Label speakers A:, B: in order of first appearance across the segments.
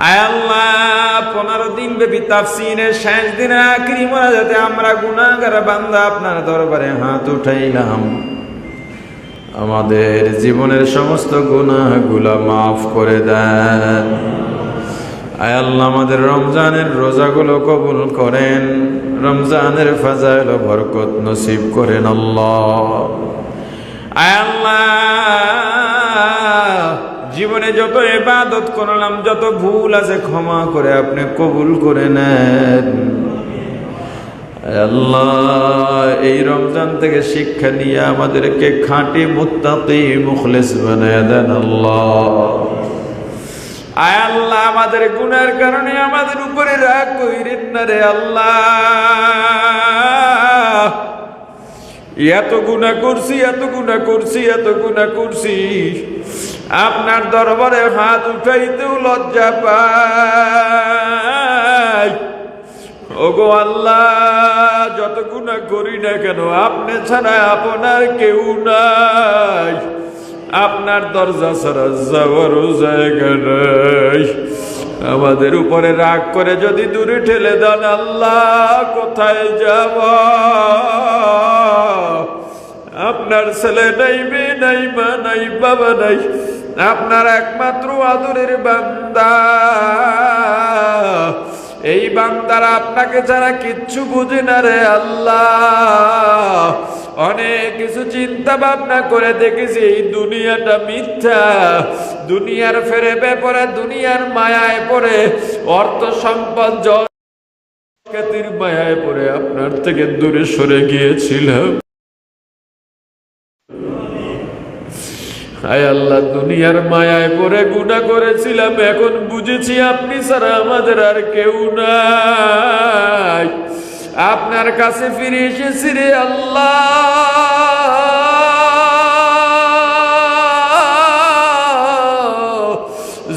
A: আয় আল্লাহ 15 দিন ব্যাপী তাফসীরের শেষ দিনের আখিরি মোনাজাতে আমরা গুনাহগার বান্দা আপনার দরবারে হাত উঠাইলাম। আমাদের জীবনের সমস্ত গুনাহগুলো মাফ করে দেন। আয় আল্লাহ আমাদের রমজানের রোজাগুলো কবুল করেন, রমজানের ফাজাইল ও বরকত নসিব করেন আল্লাহ। আয় আল্লাহ জীবনে যত ইবাদত করলাম, যত ভুল আছে ক্ষমা করে আপনি কবুল করে নেন। আল্লাহ এই রমজান থেকে শিক্ষা নিয়ে আমাদেরকে খাঁটি মুত্তাকি মুখলিস বানায় দেন আল্লাহ। আয় আল্লাহ আমাদের গুনাহের কারণে আমাদের উপরে রাগ কইরেন না রে আল্লাহ। এত গুনাহ করছি, এত গুনাহ করছি, এত গুনাহ করছি, আপনার দরবারে হাত উঠাইতেও লজ্জা পাই। ওগো আল্লাহ যত গুনাহ করি না কেন আপনি ছাড়া আপনার কেউ নাই, আপনার দরজা ছাড়া যাওয়ারও জায়গা নাই। আমাদের উপরে রাগ করে যদি দূরে ঠেলে দেন আল্লাহ কোথায় যাব? আপনার ছেলে নাই, মেয়ে নাই, মা নাই, বাবা নাই, আপনার একমাত্র আদরের বান্দা। এই বান্দারা আপনাকে ছাড়া কিচ্ছু বুঝে না রে আল্লাহ। অনেক কিছু চিন্তা ভাবনা করে দেখেছি এই দুনিয়াটা মিথ্যা, দুনিয়ার ফেরেবে পড়ে, দুনিয়ার মায়ায় পড়ে, অর্থ সম্পদ খ্যাতির মায়ায় পড়ে আপনার থেকে দূরে সরে গিয়েছিলাম। হায় আল্লাহ দুনিয়ার মায়ায় পড়ে গুনাহ করেছিলাম, এখন বুঝেছি আপনি ছাড়া আমাদের আর কেউ নাই। আপনার কাছে ফিরে এসেছি রে আল্লাহ।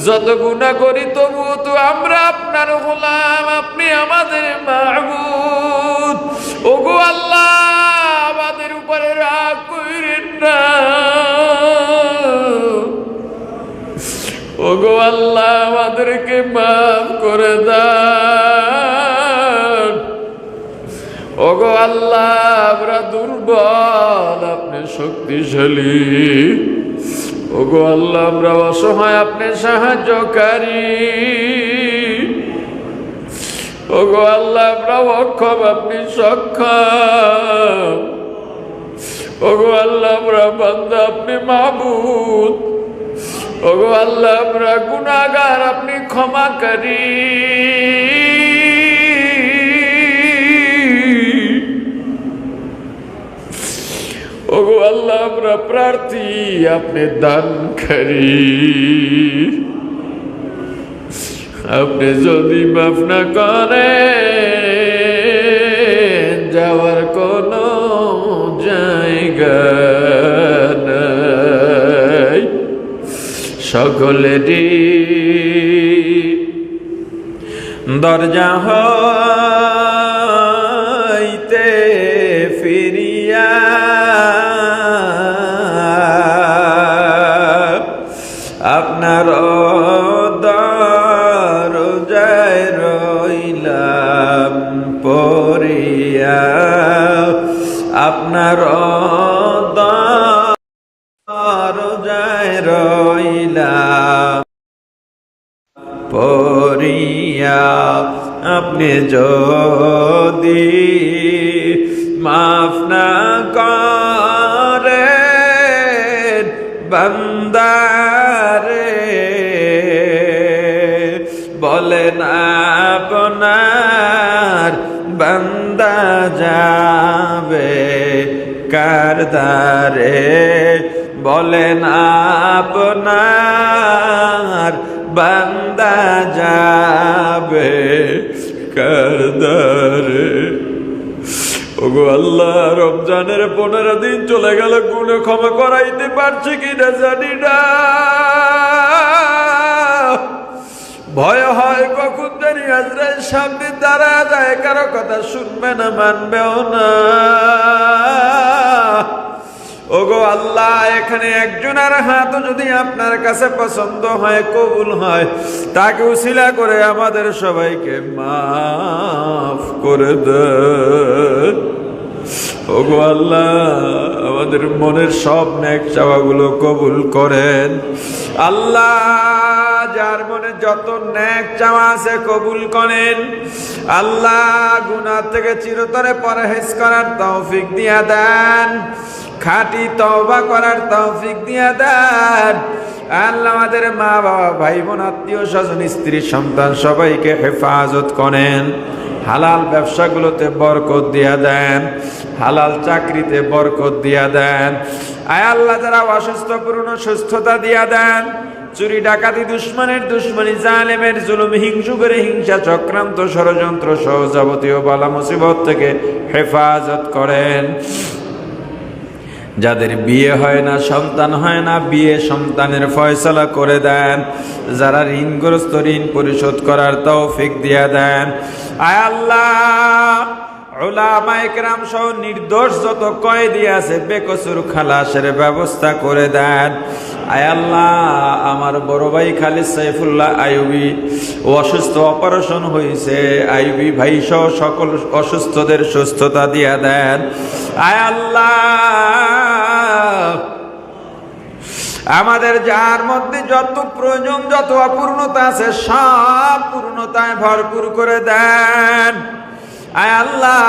A: যত গুনাহ করি তবুও তো আমরা আপনার গোলাম, আপনি আমাদের মাবুদ। ওগো আল্লাহ আমাদের উপরে রাগ কইরেন না। ওগো আল্লাহ আমাদেরকে মাফ করে দেন। ওগো আল্লাহ আমরা দুর্বল, আপনি শক্তিশালী। ওগো আল্লাহ আমরা অসহায়, আপনি সাহায্যকারী। ওগো আল্লাহ আমরা অক্ষম, আপনি সক্ষম। ওগো আল্লাহ আমরা বান্দা, আপনি মাবুদ। ওগো আল্লাহ আমরা গুনাহগার, আপনি ক্ষমাকারী। ওগো আল্লাহ আমরা প্রার্থী, আপনি দানকারী। আপনি যদি মাফ না করেন যাওয়ার কোনো জায়গা নাই। সকলেরই দরজা হইতে ফিরিয়া আপনার দরজায় রইলাম পড়িয়া, আপনার দরজায় রইলাম পড়িয়া। আপনি যদি মাফ না করেন বান্দারে, বলেন আপনার বান্দা যাবে কার দ্বারে? বলেন আপনার বান্দা যাবে কার দ্বারে? ওগো আল্লাহ রমজানের 15 দিন চলে গেল, গুনাহ ক্ষমা করাইতে পারছি কিনা জানি না। ভয় হয় কখন জানি আজরাইল সামনে দাঁড়া যায়, কারো কথা শুনবে না, মানবেও না। ওগো আল্লাহ, এখানে একজনের হাত যদি আপনার কাছে পছন্দ হয়, কবুল হয়, তাকে উসিলা করে আমাদের সবাইকে মাফ করে দেন। ওগো আল্লাহ, আমাদের মনের সব নেক চাওয়াগুলো কবুল করেন। আল্লাহ, যার মনে যত নেক চাওয়া আছে কবুল করেন। আল্লাহ, গুনাহ থেকে চিরতরে পরহেজ করার তৌফিক দিয়া দেন, খাঁটি তওবা করার তৌফিক দিয়া দেন। আল্লাহ, আমাদের মা বাবা, ভাই বোন, আত্মীয় স্বজন, স্ত্রী, সন্তান সবাইকে হেফাজত করেন। হালাল ব্যবসাগুলোতে বরকত দিয়া দেন, হালাল চাকরিতে বরকত দিয়া দেন। আয় আল্লাহ, যারা অসুস্থ পূর্ণ সুস্থতা দিয়া দেন। চুরি ডাকাতি, দুশ্মনের দুশ্মনী, জালেমের জুলুম, হিংসুকের হিংসা, চক্রান্ত, ষড়যন্ত্র সহ যাবতীয় বালা মুসিবত থেকে হেফাজত করেন। যাদের বিয়ে হয় না, সন্তান হয় না, বিয়ে সন্তানের ফয়সালা করে দেন। যারা ঋণগ্রস্ত, ঋণ পরিশোধ করার তৌফিক দিয়া দেন। আয় আল্লাহ, উলামায়ে কেরাম সহ নির্দোষ যত কয়েদি আছে বেকসুর খালাসের ব্যবস্থা করে দেন। আয় আল্লাহ, আমার বড় ভাই খালিদ সাইফুল্লাহ আইয়ুবী অসুস্থ, অপারেশন হয়েছে। আইয়ুবী ভাই সহ সকল অসুস্থদের সুস্থতা দিয়া দেন। আয় আল্লাহ, আমাদের যার মধ্যে যত প্রয়োজন, যত অপূর্ণতা আছে সব পূর্ণতায় ভরপুর করে দেন। আয় আল্লাহ,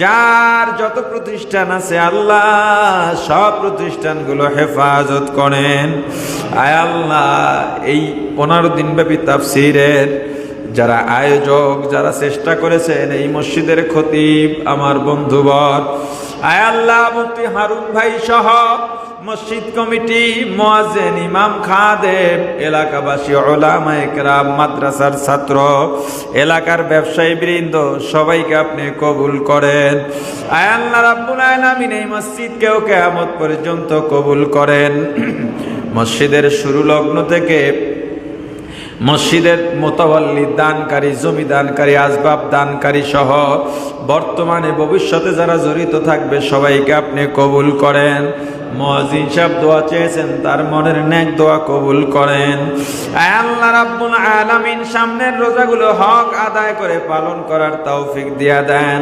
A: যার যত প্রতিষ্ঠান আছে আল্লাহ সব প্রতিষ্ঠানগুলো হেফাজত করেন। আয় আল্লাহ, এই 15 দিন ব্যাপী তাফসীরের যারা আয়োজক, যারা চেষ্টা করেছেন, এই মসজিদের খতিব আমার বন্ধুবর, আয় আল্লাহ, মুফতি হারুন ভাই সহ মসজিদ কমিটি, মুয়াজ্জিন, ইমাম, খাদেম, এলাকাবাসী, উলামায়ে কেরাম, মাদ্রাসার ছাত্র, এলাকার ব্যবসায়ী বৃন্দ, সবাইকে আপনি কবুল করেন। আয় আল্লাহ রাব্বুল আলামিন, এই মসজিদকেও কিয়ামত পর্যন্ত কবুল করেন। মসজিদের শুরু লগ্ন থেকে মসজিদের মোতাওয়াল্লি, দানকারী, জমি দানকারী, আসবাব দানকারী সহ বর্তমানে ভবিষ্যতে যারা জড়িত থাকবে সবাইকে আপনি কবুল করেন। মুয়াজ্জিন সাহেব দোয়া চেয়েছেন, তার মনের নেক দোয়া কবুল করেন। আয় আল্লাহ রাব্বুল আলামিন, সামনের রোজাগুলো হক আদায় করে পালন করার তৌফিক দিয়া দেন।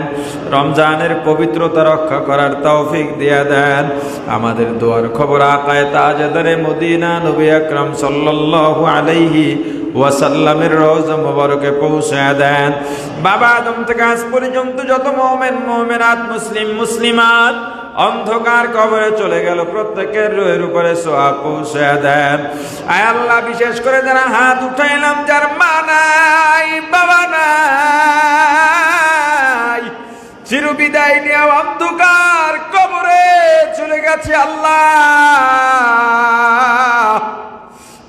A: রমজানের পবিত্রতা রক্ষা করার তৌফিক দিয়া দেন। আমাদের দোয়ার খবর আকায়ে তাজদারে মদিনা নবী আকরাম সাল্লাল্লাহু আলাইহি ওয়াসাল্লামের রওজা মুবারকে পৌঁছায় দেন। বাবা আদম থেকে আজ পর্যন্ত যত মুমিন, মুমিনাত, মুসলিম, মুসলিমাত অন্ধকার কবরে চলে গেল, প্রত্যেকের রুহের উপরে সওয়াব পৌঁছায় দেন। আয় আল্লাহ, বিশেষ করে যারা হাত উঠাইলাম, যার মা নাই, বাবা নাই, চিরবিদায় নিয়ে অন্ধকার কবরে চলে গেছে আল্লাহ,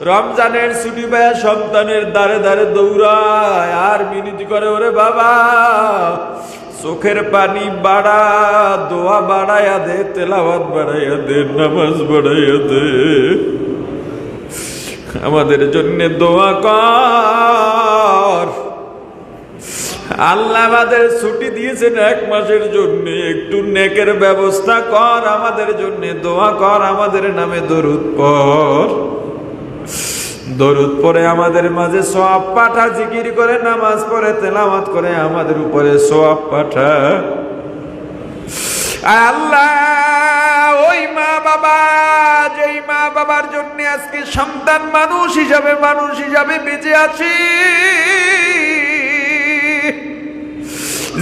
A: রমজানের ছুটি পায় সন্তানের দ্বারে দ্বারে দৌড়ায় আর মিনতি করে, ওরে বাবা চোখের পানি বাড়া, দোয়া বাড়াইয়া দে, তেলাওয়াত বাড়াইয়া দে, নামাজ বাড়াইয়া দে, আমাদের জন্য দোয়া কর। আল্লাহ আমাদের ছুটি দিয়েছেন 1 মাসের জন্য, একটু নেকের ব্যবস্থা কর, আমাদের জন্য দোয়া কর, আমাদের নামে দরুদ পড়। দরুদ পড়ে আমাদের মাঝে সওয়াব পাঠা, জিকির করে, নামাজ পড়ে, তেলাওয়াত করে আমাদের উপরে সওয়াব পাঠা। আল্লাহ, ওই মা বাবা, যেই মা বাবার জন্য আজকে সন্তান মানুষ হিসাবে বেঁচে আছি,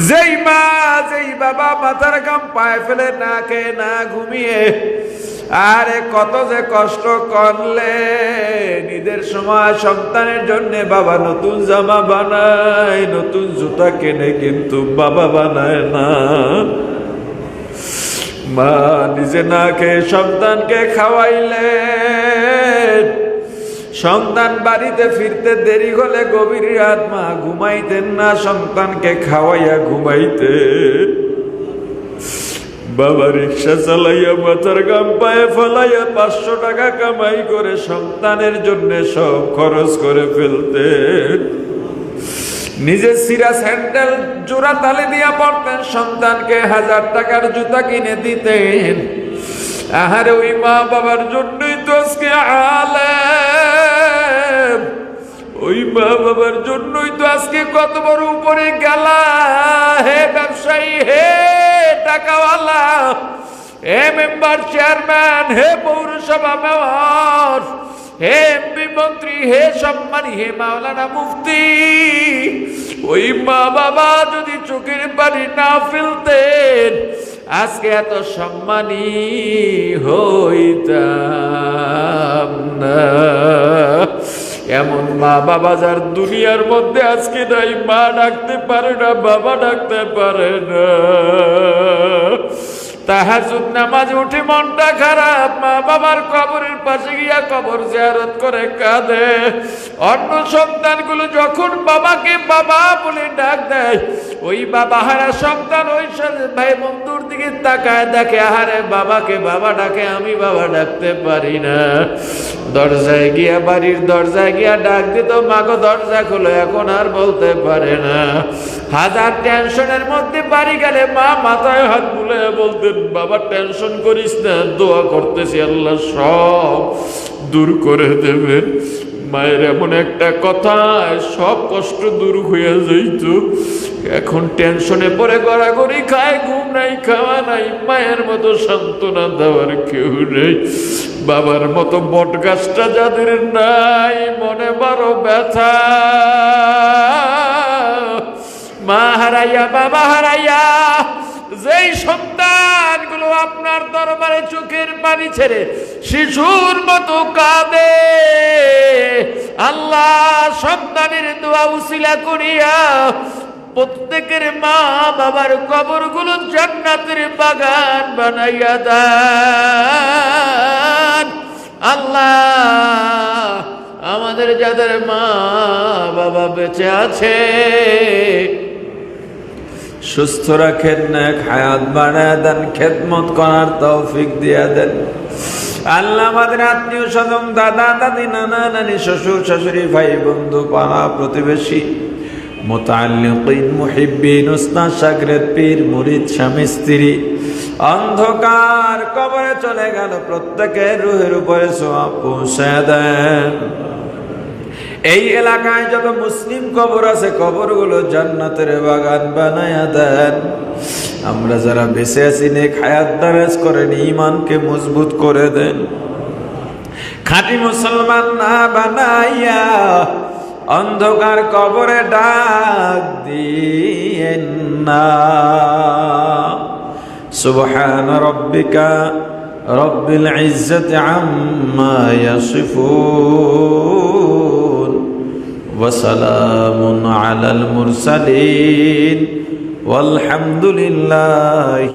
A: যেই মা, যেই বাবা মাথার ঘাম পায়ে ফেলে না খেয়ে না ঘুমিয়ে আরে কত যে কষ্ট করলে, ঈদের সময় সন্তানের জন্য বাবা নতুন জামা বানায়, নতুন জুতা কেনে, কিন্তু বাবা বানায় না। মা নিজে না খেয়ে সন্তানকে খাওয়াইলে, সন্তান বাড়িতে ফিরতে দেরি হলে গভীর রাত মা ঘুমাইতেন না, সন্তানকে খাওয়াইয়া ঘুমাইতে। বাবা রিক্সা চালাইয়া মাথার গাম পায়ে ফলাইয়া 500 টাকা কামাই করে সন্তানের জন্য সব খরচ করে ফেলতে। নিজে সিরা স্যান্ডেল জোড়া তালি দিয়া পড়তেন, সন্তানকে 1000 টাকার জুতা কিনে দিতেন। আহারে ওই মা বাবার জন্যই তো আজকে আলেম, ওই মা বাবার জন্যই তো আজকে কত বড় উপরে গেলা। হে ব্যবসায়ী, হে টাকাওয়ালা, হে মেম্বার চেয়ারম্যান, হে পৌরসভা মেয়র, হে এমপি মন্ত্রী, হে সম্মানী, হে মাওলানা মুফতি, ওই মা বাবা যদি চোখের পানি না ফেলতেন আজকে এত সম্মানী হইতাম না। এমন মা বাবা যার দুনিয়ার মধ্যে আজকে নাই, মা ডাকতে পারে না, বাবা ডাকতে পারে না। তাহাজ্জুদ নামাজ উঠে মনটা খারাপ, মা বাবার কবরের পাশে গিয়া কবর জিয়ারত করে কাঁদে। অন্য সন্তানগুলো যখন বাবাকে বাবা বলে ডাক দেয়, ওই বাবা হারা সন্তান ওই ভাই বন্ধুর দিকে তাকায় দেখে, আহারে বাবাকে বাবা ডাকে, আমি বাবা ডাকতে পারি না। দরজায় গিয়া, বাড়ির দরজায় গিয়া ডাক দিত, মাগো দরজা খোলো, এখন আর বলতে পারে না। হাজার টেনশনের মধ্যে বাড়ি গেলে মা মাথায় হাত বুলে বলতেন, বাবা টেনশন করিস না, দোয়া করতেছি আল্লাহ সব দূর করে দেবেন। মায়ের এমন একটা কথা, সব কষ্ট দূর হয়ে যাইত। এখন টেনশনে পড়ে গড়াগড়ি খায়, ঘুম নাই, খাওয়া নাই, মায়ের মতো সান্ত্বনা দেওয়ার কেউ নেই। বাবার মতো বট গাছটা যাদের নাই, মনে বড় ব্যথা। মা হারাইয়া, বাবা হারাইয়া যেই সন্তানগুলো আপনার দরবারে চোখের পানি ছেড়ে শিশুর মতো কাঁদে, আল্লাহ সন্তানের দোয়া উসিলা করিয়া প্রত্যেকের মা বাবার কবরগুলো জান্নাতের বাগান বানাইয়া দেন। আল্লাহ আমাদের যাদের মা বাবা বেঁচে আছে সুস্থ রাখেন, নেক হায়াত বাড়ায় দেন, খেদমত করার তৌফিক দিয়া দেন। আল্লাহ আমাদের আত্মীয় স্বজন, দাদা দাদি, নানা নানি, শ্বশুর শাশুড়ি, ভাই বন্ধু, পাড়া প্রতিবেশী, মুতাআল্লিকিন, মুহিব্বিন, উস্তাদ, শাগরেদ, পীর, মুরিদ, স্বামী স্ত্রী অন্ধকার কবরে চলে গেল, প্রত্যেকের রুহের উপরে সওয়াব পৌঁছায় দেন। এই এলাকায় যত মুসলিম কবর আছে কবরগুলো জান্নাতের বাগান বানায়া দেন। আমরা যারা বেঁচে আছি নেক হায়াত দারাজ করেন, ঈমানকে মজবুত করে দেন। খাঁটি মুসলমান না বানাইয়া অন্ধকার কবরে ডাক দিয়েন না। সুবহান রাব্বিকা রব্বিল ইজ্জাতি আম্মা ইয়াসিফুন ওয়া সালামুন আলাল মুরসালিন ওয়ালহামদুলিল্লাহ।